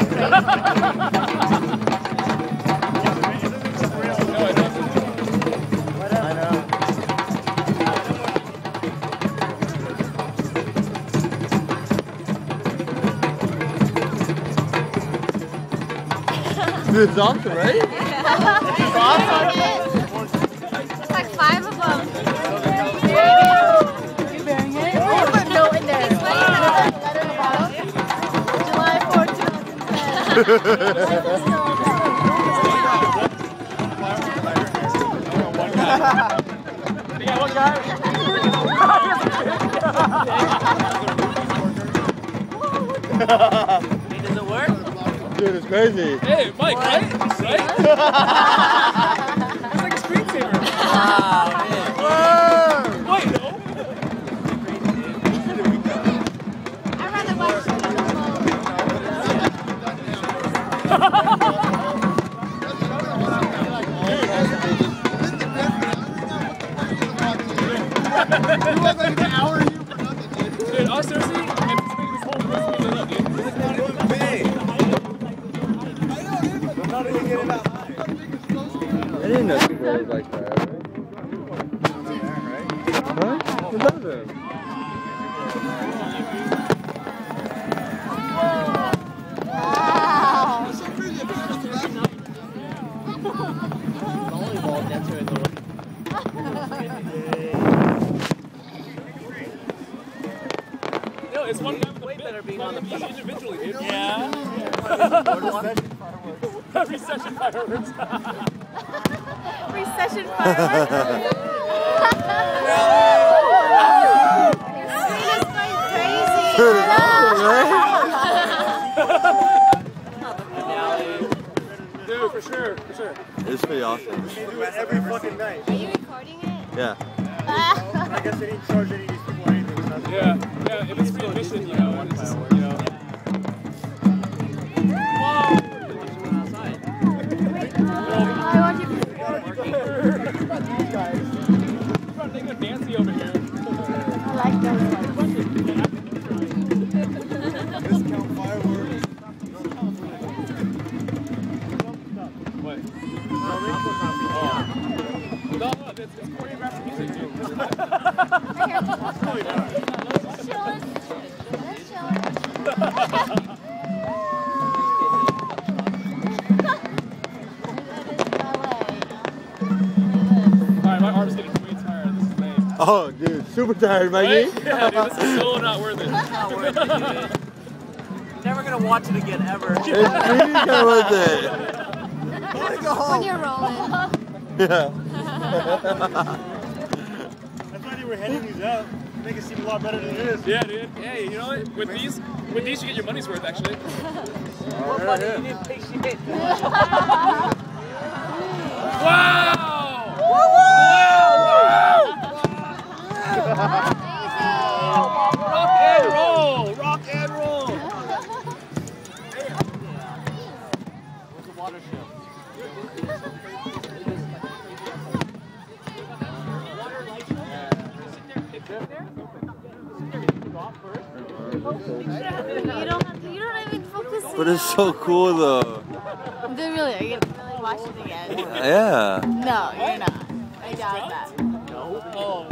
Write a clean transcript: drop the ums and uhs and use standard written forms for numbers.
like crazy. Dude, it's awesome, right? It's awesome. It's like 5 of them. You bearing it? You put note in there. Letter in the bottom. July 4, 2010. One guy. Does it work? Dude, it's crazy. Hey, Mike, right? Right? It's like a screensaver. Wait, no? I'd rather watch the You look like an hour here for nothing, dude. Dude, us seriously, and this whole place meeting up, dude. It's not even big. I'm not even getting out high. I didn't know people were like that, right? Huh? Who does it? Wow. Volleyball dancer in the way. No, it's one guy with the Way bit. better being on the beach. Individually, dude. Yeah. Recession fireworks. Recession fireworks. Your screen is going crazy. Dude, it's awesome, right? Dude, for sure, for sure. It's pretty awesome. You do it every fucking night. Are you recording it? Yeah. I guess they didn't charge any of these people anything. So that's Yeah, yeah, if it's free admission, you know, it's just, you know. I want you to They go Nancy over here. I like those ones. discount fireworks. What? No, it's choreographed music, dude. Let's chill. Let's chill. Alright, my arm's getting way tired. This is lame. Oh, dude, super tired, Mikey. Right? Yeah, dude, this is so not worth it. Not worth it, dude. You're never gonna watch it again, ever. It's really kind of worth it. When you're rolling. Yeah. I thought you were heading these out. Make it seem a lot better than it is. Yeah, dude. Hey, you know what? With these you get your money's worth, actually. What money you didn't pay shit. Wow! Rock and roll! Rock and roll! Where's the water ship? You don't even focus. But it's so cool, though. Dude, really, are you gonna really watch it again? Yeah. No, you're not. I doubt that. Oh.